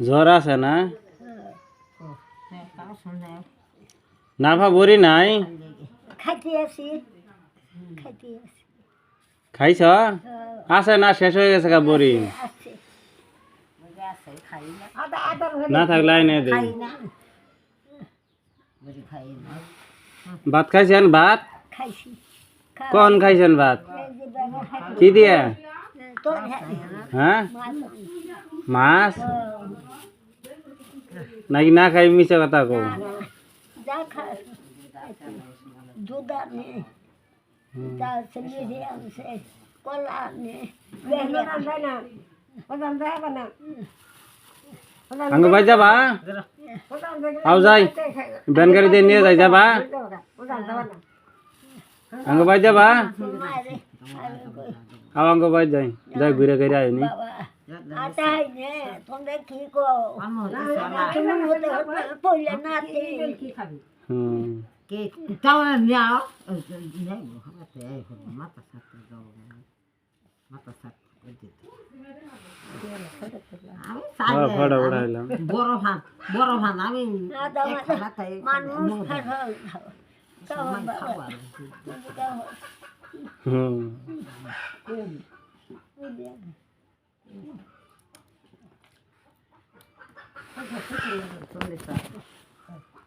জ্বর আছে না নাফা বড়ি নাই খাইছ আছে না শেষ হয়ে গেছে গা বড়ি না থাকলে আইনে দে ভাত খাইছেন ভাত কোন খাইছেন ভাত কি দিয়ে হ্যাঁ মাছ নাকি না খাই মিশে কথা কো আঙ্গ ভাই যাবা আও যাই ব্যান গাড়ি দিয়ে নিয়ে যাই যাবা আঙ্গ ভাই যাবা আও আঙ্গ ভাই যাই যাই ঘুরে ঘুরে আইনি বড় ভান আমি মানুষ